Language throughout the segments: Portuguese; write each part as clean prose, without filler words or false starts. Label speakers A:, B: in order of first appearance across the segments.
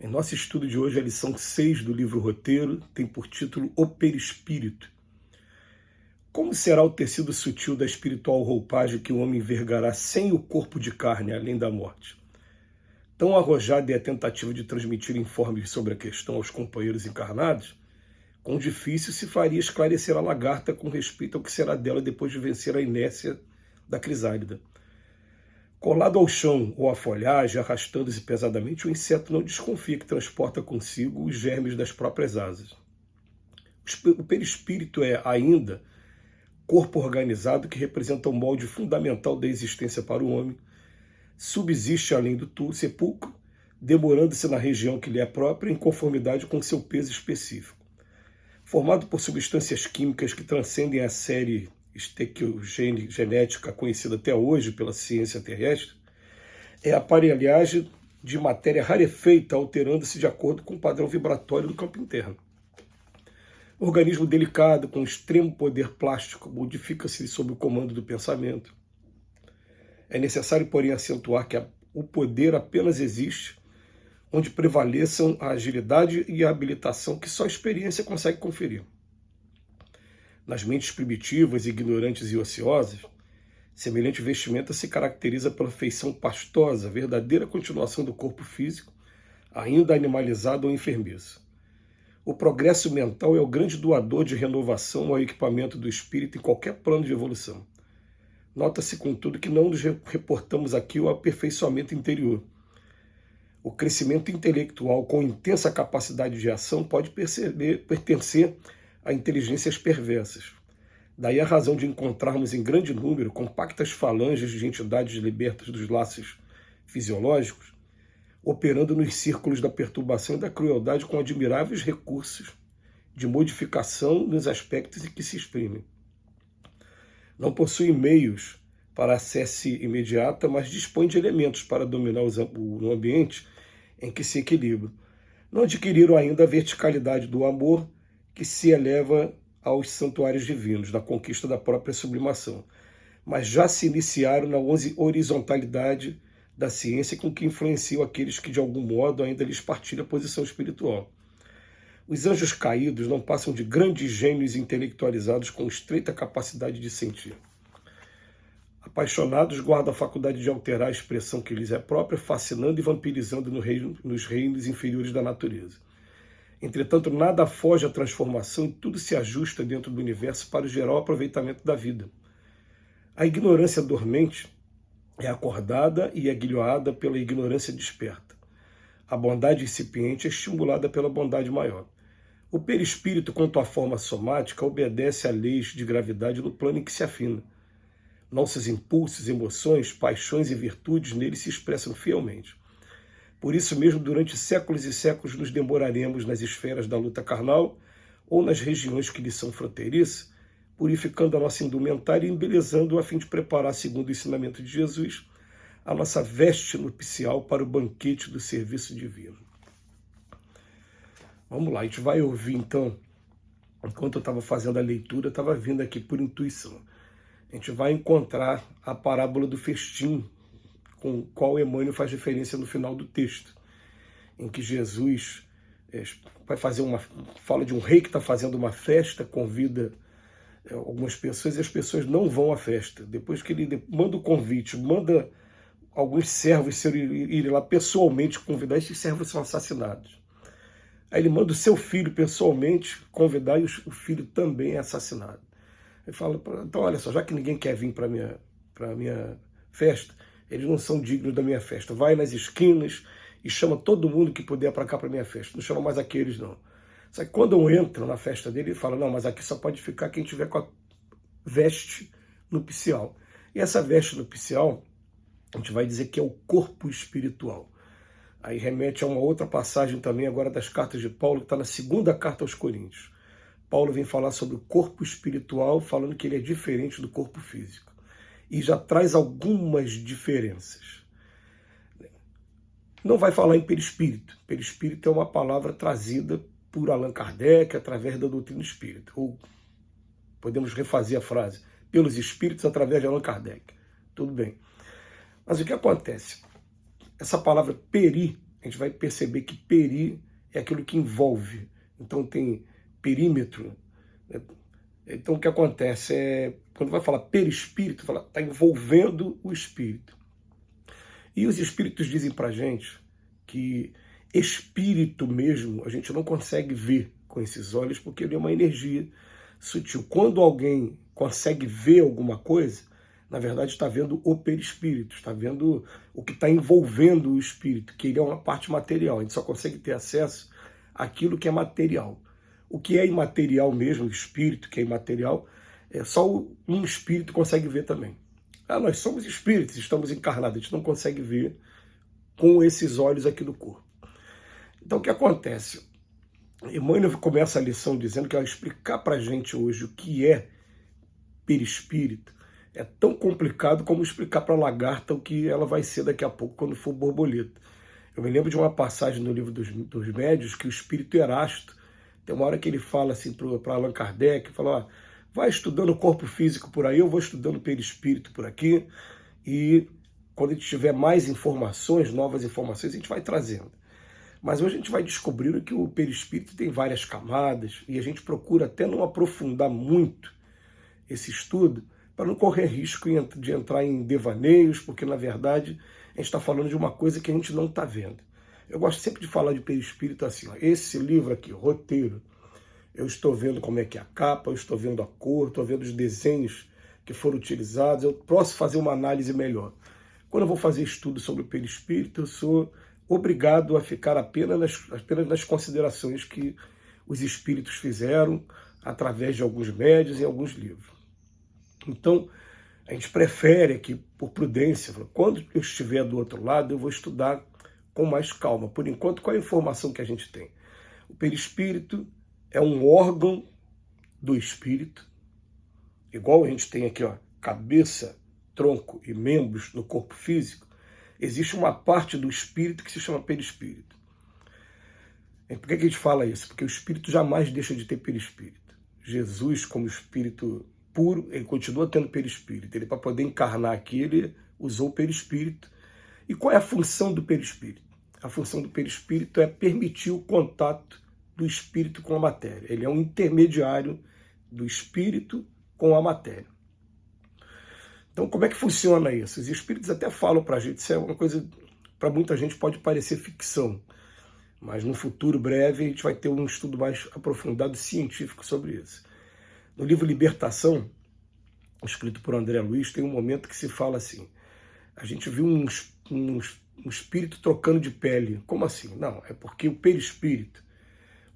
A: Em nosso estudo de hoje, a lição 6 do livro Roteiro tem por título O Perispírito. Como será o tecido sutil da espiritual roupagem que o homem vergará sem o corpo de carne, além da morte? Tão arrojada é a tentativa de transmitir informes sobre a questão aos companheiros encarnados, quão difícil se faria esclarecer a lagarta com respeito ao que será dela depois de vencer a inércia da crisálida. Colado ao chão ou à folhagem, arrastando-se pesadamente, o inseto não desconfia que transporta consigo os germes das próprias asas. O perispírito é, ainda, corpo organizado que representa o molde fundamental da existência para o homem, subsiste além do sepulcro, demorando-se na região que lhe é própria em conformidade com seu peso específico. Formado por substâncias químicas que transcendem a série estequiogenética conhecida até hoje pela ciência terrestre, é a aparelhagem de matéria rarefeita alterando-se de acordo com o padrão vibratório do campo interno. O organismo delicado, com extremo poder plástico, modifica-se sob o comando do pensamento. É necessário, porém, acentuar que o poder apenas existe onde prevaleçam a agilidade e a habilitação que só a experiência consegue conferir. Nas mentes primitivas, ignorantes e ociosas, semelhante vestimenta se caracteriza pela feição pastosa, verdadeira continuação do corpo físico, ainda animalizado ou enfermiço. O progresso mental é o grande doador de renovação ao equipamento do espírito em qualquer plano de evolução. Nota-se, contudo, que não nos reportamos aqui ao aperfeiçoamento interior. O crescimento intelectual com intensa capacidade de ação pode pertencer a inteligências perversas. Daí a razão de encontrarmos em grande número compactas falanges de entidades libertas dos laços fisiológicos, operando nos círculos da perturbação e da crueldade com admiráveis recursos de modificação nos aspectos em que se exprimem. Não possuem meios para acesso imediata, mas dispõem de elementos para dominar o ambiente em que se equilibram. Não adquiriram ainda a verticalidade do amor que se eleva aos santuários divinos, da conquista da própria sublimação, mas já se iniciaram na horizontalidade da ciência com que influenciam aqueles que, de algum modo, ainda lhes partilham a posição espiritual. Os anjos caídos não passam de grandes gênios intelectualizados com estreita capacidade de sentir. Apaixonados, guardam a faculdade de alterar a expressão que lhes é própria, fascinando e vampirizando nos reinos inferiores da natureza. Entretanto, nada foge à transformação e tudo se ajusta dentro do universo para o geral aproveitamento da vida. A ignorância dormente é acordada e aguilhoada pela ignorância desperta. A bondade incipiente é estimulada pela bondade maior. O perispírito, quanto à forma somática, obedece a leis de gravidade no plano em que se afina. Nossos impulsos, emoções, paixões e virtudes nele se expressam fielmente. Por isso mesmo, durante séculos e séculos, nos demoraremos nas esferas da luta carnal ou nas regiões que lhe são fronteiriças, purificando a nossa indumentária e embelezando a fim de preparar, segundo o ensinamento de Jesus, a nossa veste nupcial para o banquete do serviço divino. Vamos lá, a gente vai ouvir então, enquanto eu estava fazendo a leitura, eu estava vindo aqui por intuição. A gente vai encontrar a parábola do festim, com qual Emmanuel faz referência no final do texto, em que Jesus vai fazer fala de um rei que está fazendo uma festa, convida algumas pessoas e as pessoas não vão à festa. Depois que ele manda o convite, manda alguns servos irem lá pessoalmente convidar, esses servos são assassinados. Aí ele manda o seu filho pessoalmente convidar e o filho também é assassinado. Ele fala, então olha só, já que ninguém quer vir para a minha festa, eles não são dignos da minha festa. Vai nas esquinas e chama todo mundo que puder para cá para minha festa. Não chama mais aqueles, não. Só que quando eu entro na festa dele, ele fala, não, mas aqui só pode ficar quem tiver com a veste nupcial. E essa veste nupcial, a gente vai dizer que é o corpo espiritual. Aí remete a uma outra passagem também agora das cartas de Paulo, que está na segunda carta aos Coríntios. Paulo vem falar sobre o corpo espiritual, falando que ele é diferente do corpo físico. E já traz algumas diferenças. Não vai falar em perispírito. Perispírito é uma palavra trazida por Allan Kardec através da doutrina espírita. Ou podemos refazer a frase, pelos espíritos através de Allan Kardec. Tudo bem. Mas o que acontece? Essa palavra peri a gente vai perceber que peri é aquilo que envolve. Então tem perímetro. Né? Então o que acontece é, quando vai falar perispírito, está envolvendo o espírito. E os espíritos dizem para a gente que espírito mesmo a gente não consegue ver com esses olhos, porque ele é uma energia sutil. Quando alguém consegue ver alguma coisa, na verdade está vendo o perispírito, está vendo o que está envolvendo o espírito, que ele é uma parte material. A gente só consegue ter acesso àquilo que é material. O que é imaterial mesmo, o espírito que é imaterial, só um espírito consegue ver também. Nós somos espíritos, estamos encarnados, a gente não consegue ver com esses olhos aqui do corpo. Então o que acontece? Emmanuel começa a lição dizendo que ao explicar para a gente hoje o que é perispírito, é tão complicado como explicar para a lagarta o que ela vai ser daqui a pouco quando for borboleta. Eu me lembro de uma passagem no livro dos Médiuns que o espírito Erasto, tem uma hora que ele fala assim para Allan Kardec, fala, ó, vai estudando o corpo físico por aí, eu vou estudando o perispírito por aqui, e quando a gente tiver mais informações, novas informações, a gente vai trazendo. Mas hoje a gente vai descobrindo que o perispírito tem várias camadas, e a gente procura até não aprofundar muito esse estudo, para não correr risco de entrar em devaneios, porque na verdade a gente está falando de uma coisa que a gente não está vendo. Eu gosto sempre de falar de perispírito assim, ó, esse livro aqui, roteiro, eu estou vendo como é que é a capa, eu estou vendo a cor, estou vendo os desenhos que foram utilizados, eu posso fazer uma análise melhor. Quando eu vou fazer estudo sobre o perispírito, eu sou obrigado a ficar apenas nas considerações que os espíritos fizeram através de alguns médiuns e alguns livros. Então, a gente prefere aqui, por prudência, quando eu estiver do outro lado, eu vou estudar com mais calma. Por enquanto, qual é a informação que a gente tem? O perispírito é um órgão do espírito, igual a gente tem aqui, ó, cabeça, tronco e membros no corpo físico, existe uma parte do espírito que se chama perispírito. E por que a gente fala isso? Porque o espírito jamais deixa de ter perispírito. Jesus, como espírito puro, ele continua tendo perispírito. Ele, para poder encarnar aqui, ele usou o perispírito. E qual é a função do perispírito? A função do perispírito é permitir o contato do espírito com a matéria. Ele é um intermediário do espírito com a matéria. Então, como é que funciona isso? Os espíritos até falam para a gente, isso é uma coisa, para muita gente pode parecer ficção, mas no futuro breve a gente vai ter um estudo mais aprofundado científico sobre isso. No livro Libertação, escrito por André Luiz, tem um momento que se fala assim, a gente viu um espírito trocando de pele. Como assim? Não, é porque o perispírito,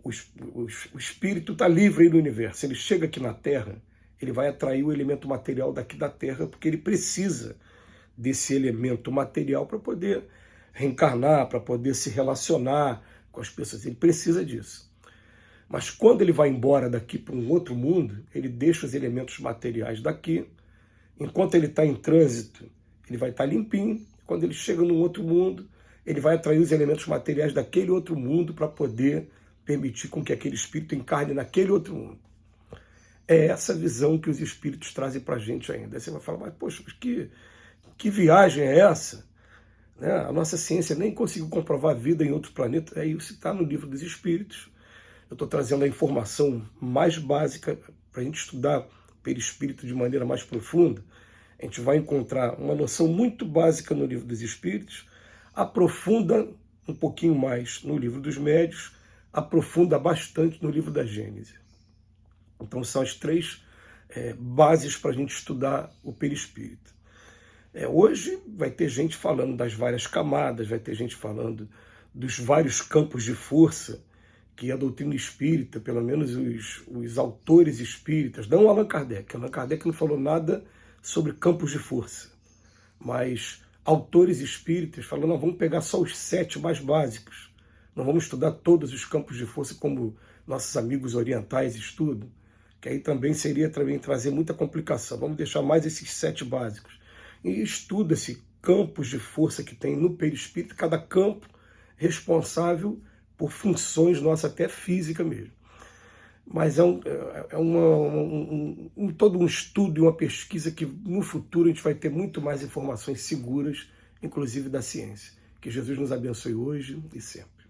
A: o espírito está livre aí no universo, ele chega aqui na Terra, ele vai atrair o elemento material daqui da Terra, porque ele precisa desse elemento material para poder reencarnar, para poder se relacionar com as pessoas. Ele precisa disso. Mas quando ele vai embora daqui para um outro mundo, ele deixa os elementos materiais daqui. Enquanto ele está em trânsito, ele vai estar limpinho. Quando ele chega num outro mundo, ele vai atrair os elementos materiais daquele outro mundo para poder permitir com que aquele espírito encarne naquele outro mundo. É essa visão que os espíritos trazem para a gente ainda. Aí você vai falar, mas poxa, que viagem é essa? Né? A nossa ciência nem conseguiu comprovar a vida em outro planeta. É isso que está no livro dos espíritos. Eu estou trazendo a informação mais básica para a gente estudar o perispírito de maneira mais profunda. A gente vai encontrar uma noção muito básica no livro dos espíritos, aprofunda um pouquinho mais no livro dos médiuns, aprofunda bastante no livro da Gênese. Então são as três bases para a gente estudar o perispírito. Hoje vai ter gente falando das várias camadas, vai ter gente falando dos vários campos de força que a doutrina espírita, pelo menos os autores espíritas, não Allan Kardec. Allan Kardec não falou nada sobre campos de força, mas autores espíritas falaram, não, vamos pegar só os 7 mais básicos, não vamos estudar todos os campos de força como nossos amigos orientais estudam, que aí também seria trazer muita complicação. Vamos deixar mais esses 7 básicos. E estuda-se campos de força que tem no perispírito, cada campo responsável por funções nossas, até física mesmo. Mas todo um estudo e uma pesquisa que no futuro a gente vai ter muito mais informações seguras, inclusive da ciência, Que Jesus nos abençoe hoje e sempre.